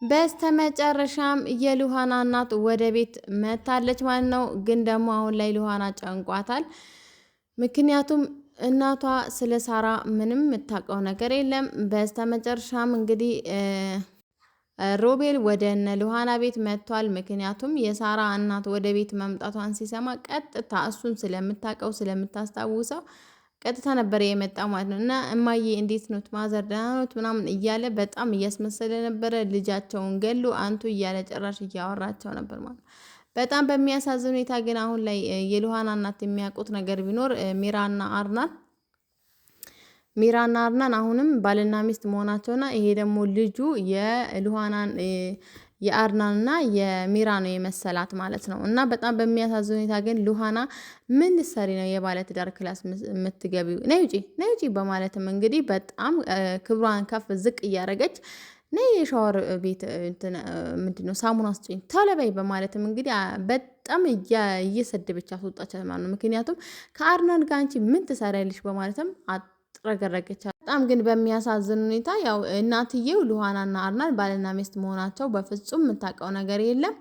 በስተመጨረሻም የሉሃና እናት ወደ ቤት መታለች ማለት ነው። ግን ደግሞ አሁን ላይ ሉሃና ጨንቋታል። ምክንያቱም እናቷ ስለ ሳራ ምንም የምታውቀው ነገር የለም። በስተመጨረሻም እንግዲህ ሮቤል ወደ እነ ሉሃና ቤት መጥቷል። ምክንያቱም የሳራ እናት ወደ ቤት መምጣቷን ሲሰማ ቀጥታ እሱን ስለምታውቀው ስለምታስታውሰው ቀጥታ ነበር የመጣ ማለት ነው። እና እማዬ እንዴት ኖት ማዘር ደህና ኖት ምናምን እያለ በጣም እያስመሰለ ነበረ። ልጃቸውን ገሉ አንቱ እያለ ጭራሽ እያወራቸው ነበር ማለት ነው። በጣም በሚያሳዝን ሁኔታ ግን አሁን ላይ የሉሃና እናት የሚያውቁት ነገር ቢኖር ሚራና አርናን አሁንም ባልና ሚስት መሆናቸውና ይሄ ደግሞ ልጁ የሉሃናን የአርናንና የሚራ ነው የመሰላት ማለት ነው። እና በጣም በሚያሳዝን ሁኔታ ግን ሉሃና ምን ልትሰሪ ነው የባለ ትዳር ክላስ የምትገቢው? ነይ ውጪ በማለትም እንግዲህ በጣም ክብሯን ከፍ ዝቅ እያደረገች ነይ የሻወር ቤት ምንድነው ሳሙና ስጪኝ ቶሎ በይ በማለትም እንግዲህ በጣም እየሰደበች አስወጣቻት ማለት ነው። ምክንያቱም ከአርናን ጋር አንቺ ምን ትሰሪያለሽ በማለትም አጥረገረገቻት። በጣም ግን በሚያሳዝን ሁኔታ ያው እናትየው ሉሃናና አርናን ባልና ሚስት መሆናቸው በፍጹም የምታውቀው ነገር የለም።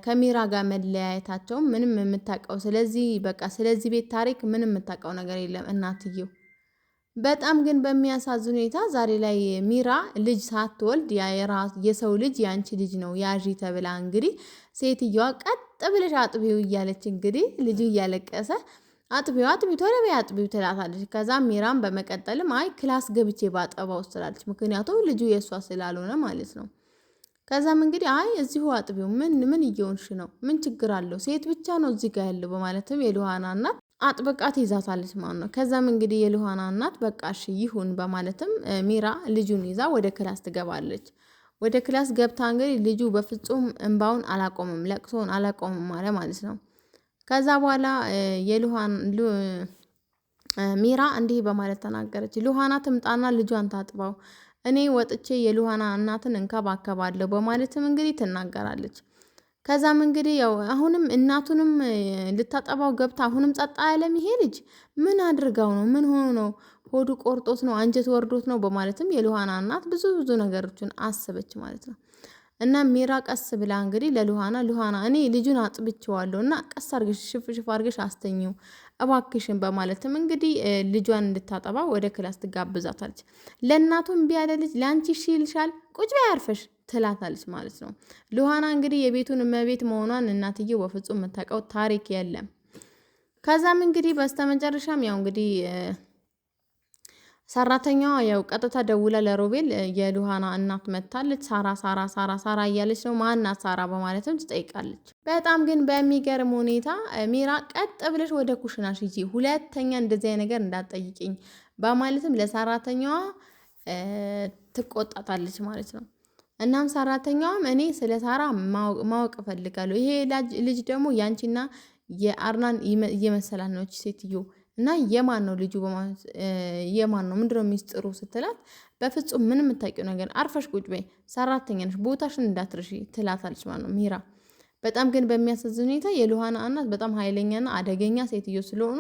ከሚራ ጋር መለያየታቸው ምንም የምታውቀው ስለዚህ ቤት ታሪክ ምንም የምታውቀው ነገር የለም እናትየው። በጣም ግን በሚያሳዝን ሁኔታ ዛሬ ላይ ሚራ ልጅ ሳትወልድ የሰው ልጅ የአንቺ ልጅ ነው ያዢ ተብላ እንግዲህ ሴትየዋ ቀጥ ብለሽ አጥቢው እያለች እንግዲህ ልጁ እያለቀሰ አጥቢው ቶሎ በይ አጥቢው ትላታለች። ከዛ ሚራም በመቀጠልም አይ ክላስ ገብቼ ባጠባ ውስጥ ትላለች። ምክንያቱም ልጁ የእሷ ስላልሆነ ማለት ነው። ከዛም እንግዲህ አይ እዚሁ አጥቢው ምን እየሆንሽ ነው? ምን ችግር አለው? ሴት ብቻ ነው እዚህ ጋር ያለው በማለትም የሉሃና እናት አጥብቃት ይዛታለች ማለት ነው። ከዛም እንግዲህ የሉሃና እናት በቃ እሺ ይሁን በማለትም ሚራ ልጁን ይዛ ወደ ክላስ ትገባለች። ወደ ክላስ ገብታ እንግዲህ ልጁ በፍጹም እንባውን አላቆምም፣ ለቅሶን አላቆምም ማለት ነው። ከዛ በኋላ ሚራ እንዲህ በማለት ተናገረች። ሉሃና ትምጣና ልጇን ታጥባው፣ እኔ ወጥቼ የሉሃና እናትን እንከባከባለሁ በማለትም እንግዲህ ትናገራለች። ከዛም እንግዲህ ያው አሁንም እናቱንም ልታጠባው ገብታ አሁንም ጸጣ ያለም ይሄ ልጅ ምን አድርጋው ነው? ምን ሆኖ ነው? ሆዱ ቆርጦት ነው? አንጀት ወርዶት ነው? በማለትም የሉሃና እናት ብዙ ነገሮችን አሰበች ማለት ነው። እና ሚራ ቀስ ብላ እንግዲህ ሉሃና እኔ ልጁን አጥብቼዋለሁ እና ቀስ አርገሽ ሽፍ አርገሽ አስተኝው እባክሽን በማለትም እንግዲህ ልጇን እንድታጠባ ወደ ክላስ ትጋብዛታለች። ለእናቱ እምቢ ያለ ልጅ ለአንቺ እሺ ይልሻል? ቁጭ በይ አርፈሽ ትላታለች ማለት ነው። ሉሃና እንግዲህ የቤቱን እመቤት መሆኗን እናትየው በፍጹም የምታውቀው ታሪክ የለም። ከዛም እንግዲህ በስተመጨረሻም ያው እንግዲህ ሰራተኛዋ ያው ቀጥታ ደውላ ለሮቤል የሉሃና እናት መታለች፣ ሳራ እያለች ነው። ማናት ሳራ በማለትም ትጠይቃለች። በጣም ግን በሚገርም ሁኔታ ሚራ ቀጥ ብለሽ ወደ ኩሽናሽ ሂጂ፣ ሁለተኛ እንደዚህ አይነት ነገር እንዳትጠይቅኝ በማለትም ለሰራተኛዋ ትቆጣታለች ማለት ነው። እናም ሰራተኛዋም እኔ ስለ ሳራ ማወቅ እፈልጋለሁ፣ ይሄ ልጅ ደግሞ ያንቺና የአርናን እየመሰላት ነው ሴትዮ እና የማን ነው ልጁ በማለት የማን ነው ምንድነው ሚስጥሩ ስትላት፣ በፍጹም ምንም የምታውቂው ነገር አርፈሽ ቁጭ በይ ሰራተኛ ነሽ ቦታሽን እንዳትርሺ ትላታለች ማለት ነው ሚራ። በጣም ግን በሚያሳዝን ሁኔታ የሉሃና እናት በጣም ኃይለኛና አደገኛ ሴትዮ ስለሆኑ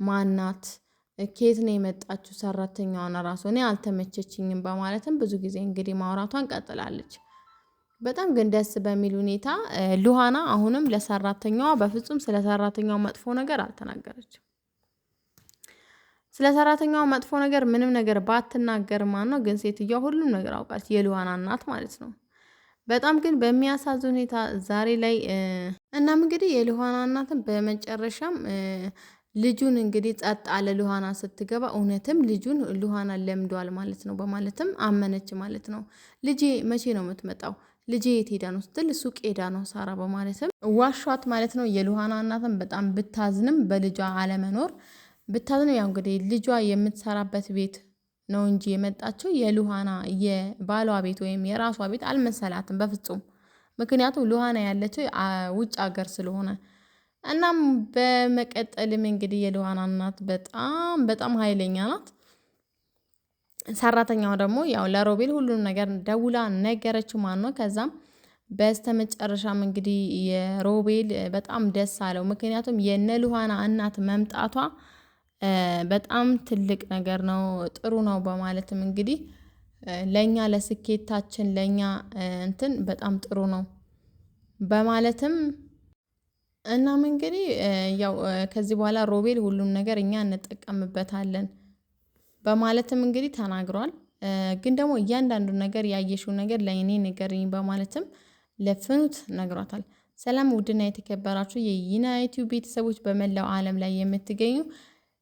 ማናት ከየት ነው የመጣችው ሰራተኛዋን ራሱ እኔ አልተመቸችኝም በማለትም ብዙ ጊዜ እንግዲህ ማውራቷን ቀጥላለች። በጣም ግን ደስ በሚል ሁኔታ ሉሃና አሁንም ለሰራተኛዋ በፍጹም ስለ ሰራተኛዋ መጥፎ ነገር አልተናገረችም። ስለ ሰራተኛዋ መጥፎ ነገር ምንም ነገር ባትናገር ነው ግን ሴትዮዋ ሁሉም ነገር አውቃለች፣ የሉሃና እናት ማለት ነው። በጣም ግን በሚያሳዝን ሁኔታ ዛሬ ላይ እናም እንግዲህ የሉሃና እናትን በመጨረሻም ልጁን እንግዲህ ጸጥ አለ። ሉሃና ስትገባ እውነትም ልጁን ሉሃና ለምዷል ማለት ነው በማለትም አመነች ማለት ነው። ልጄ መቼ ነው የምትመጣው? ልጄ የት ሄዳ ነው ስትል ሱቅ ሄዳ ነው ሳራ በማለትም ዋሿት ማለት ነው። የሉሃና እናትን በጣም ብታዝንም በልጇ አለመኖር ብታዝንም ያው እንግዲህ ልጇ የምትሰራበት ቤት ነው እንጂ የመጣችው የሉሃና የባሏ ቤት ወይም የራሷ ቤት አልመሰላትም በፍጹም። ምክንያቱም ሉሃና ያለችው ውጭ ሀገር ስለሆነ። እናም በመቀጠልም እንግዲህ የሉሃና እናት በጣም ኃይለኛ ናት። ሰራተኛው ደግሞ ያው ለሮቤል ሁሉንም ነገር ደውላ ነገረችው ማለት ነው። ከዛም በስተመጨረሻም እንግዲህ የሮቤል በጣም ደስ አለው። ምክንያቱም የነ ሉሃና እናት መምጣቷ በጣም ትልቅ ነገር ነው፣ ጥሩ ነው በማለትም እንግዲህ ለኛ ለስኬታችን ለኛ እንትን በጣም ጥሩ ነው በማለትም እናም እንግዲህ ያው ከዚህ በኋላ ሮቤል ሁሉም ነገር እኛ እንጠቀምበታለን በማለትም እንግዲህ ተናግሯል። ግን ደግሞ እያንዳንዱን ነገር ያየሽው ነገር ለእኔ ንገሪኝ በማለትም ለፍኑት ነግሯታል። ሰላም ውድና የተከበራችሁ የይና ዩቲዩብ ቤተሰቦች በመላው ዓለም ላይ የምትገኙ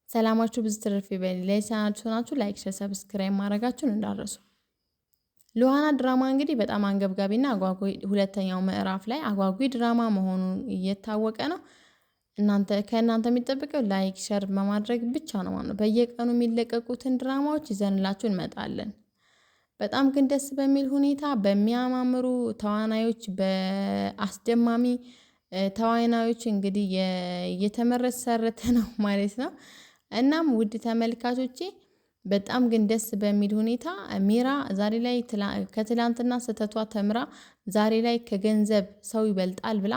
ሰላማችሁ ብዙ ትርፍ ይበል። ለቻናላችሁ ናችሁ ላይክ፣ ሼር፣ ሰብስክራይብ ማድረጋችሁን እንዳትረሱ። ሉሃና ድራማ እንግዲህ በጣም አንገብጋቢና አጓጊ ሁለተኛው ምዕራፍ ላይ አጓጊ ድራማ መሆኑ እየታወቀ ነው። ከእናንተ የሚጠብቀው ላይክ ሸር በማድረግ ብቻ ነው ማለት ነው። በየቀኑ የሚለቀቁትን ድራማዎች ይዘንላችሁ እንመጣለን። በጣም ግን ደስ በሚል ሁኔታ በሚያማምሩ ተዋናዮች በአስደማሚ ተዋናዮች እንግዲህ የተመሰረተ ነው ማለት ነው። እናም ውድ ተመልካቾቼ በጣም ግን ደስ በሚል ሁኔታ ሚራ ዛሬ ላይ ከትላንትና ስህተቷ ተምራ ዛሬ ላይ ከገንዘብ ሰው ይበልጣል ብላ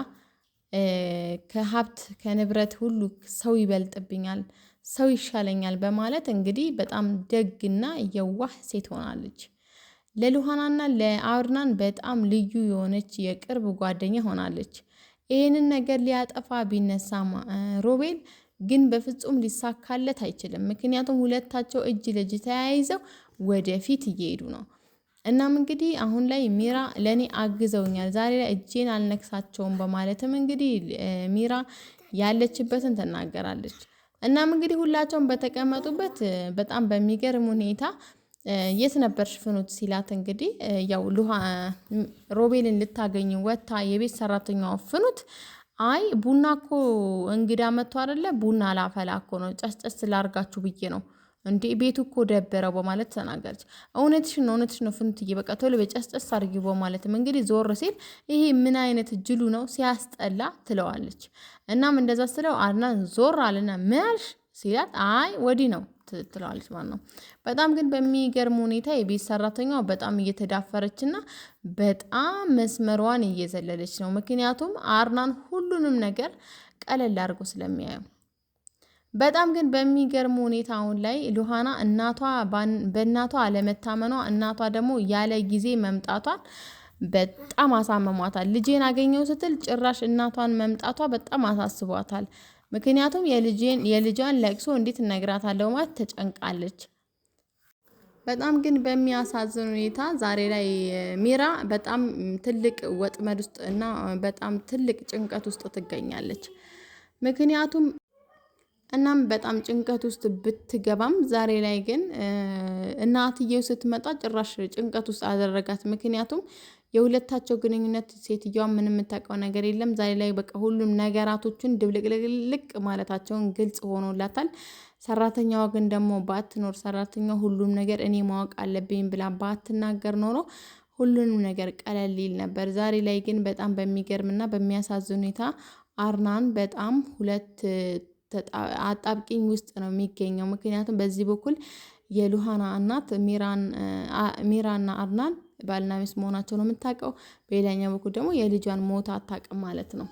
ከሀብት ከንብረት ሁሉ ሰው ይበልጥብኛል፣ ሰው ይሻለኛል በማለት እንግዲህ በጣም ደግና የዋህ ሴት ሆናለች። ለሉሃናና ለአርናን በጣም ልዩ የሆነች የቅርብ ጓደኛ ሆናለች። ይህንን ነገር ሊያጠፋ ቢነሳማ ሮቤል ግን በፍጹም ሊሳካለት አይችልም። ምክንያቱም ሁለታቸው እጅ ለእጅ ተያይዘው ወደፊት እየሄዱ ነው። እናም እንግዲህ አሁን ላይ ሚራ ለእኔ አግዘውኛል፣ ዛሬ ላይ እጄን አልነክሳቸውም በማለትም እንግዲህ ሚራ ያለችበትን ትናገራለች። እናም እንግዲህ ሁላቸውም በተቀመጡበት በጣም በሚገርም ሁኔታ የት ነበርሽ ፍኑት ሲላት እንግዲህ ያው ሮቤልን ልታገኝ ወጥታ የቤት ሰራተኛዋ ፍኑት አይ ቡና እኮ እንግዳ መጥቶ አይደለ ቡና ላፈላ እኮ ነው ጨስጨስ ላርጋችሁ ብዬ ነው እንዴ ቤቱ እኮ ደበረው በማለት ተናገረች። እውነትሽ ነው ፍኑትዬ በቃ ቶሎ በጨስጨስ አድርጊው በማለትም እንግዲህ ዞር ሲል ይሄ ምን አይነት ጅሉ ነው ሲያስጠላ ትለዋለች። እናም እንደዛ ስለው አድናን ዞር አለና ምን አልሽ ሲላት አይ ወዲህ ነው ትለዋለች ማለት ነው። በጣም ግን በሚገርም ሁኔታ የቤት ሰራተኛዋ በጣም እየተዳፈረችና በጣም መስመሯን እየዘለለች ነው። ምክንያቱም አርናን ሁሉንም ነገር ቀለል አድርጎ ስለሚያየው በጣም ግን በሚገርም ሁኔታ አሁን ላይ ሉሃና በእናቷ አለመታመኗ እናቷ ደግሞ ያለ ጊዜ መምጣቷን በጣም አሳመሟታል። ልጄን አገኘው ስትል ጭራሽ እናቷን መምጣቷ በጣም አሳስቧታል። ምክንያቱም የልጇን ለቅሶ እንዴት እነግራታለሁ ማለት ተጨንቃለች። በጣም ግን በሚያሳዝን ሁኔታ ዛሬ ላይ ሚራ በጣም ትልቅ ወጥመድ ውስጥ እና በጣም ትልቅ ጭንቀት ውስጥ ትገኛለች። ምክንያቱም እናም በጣም ጭንቀት ውስጥ ብትገባም ዛሬ ላይ ግን እናትየው ስትመጣ ጭራሽ ጭንቀት ውስጥ አደረጋት። ምክንያቱም የሁለታቸው ግንኙነት ሴትዮዋ ምንም የምታውቀው ነገር የለም። ዛሬ ላይ በቃ ሁሉም ነገራቶችን ድብልቅልቅልቅ ማለታቸውን ግልጽ ሆኖላታል። ሰራተኛዋ ግን ደግሞ ባትኖር ሰራተኛዋ ሁሉም ነገር እኔ ማወቅ አለብኝ ብላ ባትናገር ኖሮ ሁሉንም ነገር ቀለል ይል ነበር። ዛሬ ላይ ግን በጣም በሚገርምና በሚያሳዝን ሁኔታ አርናን በጣም ሁለት አጣብቂኝ ውስጥ ነው የሚገኘው። ምክንያቱም በዚህ በኩል የሉሃና እናት ሚራና አርናን ባልና ሚስት መሆናቸው ነው የምታውቀው። በሌላኛው በኩል ደግሞ የልጇን ሞት አታውቅም ማለት ነው።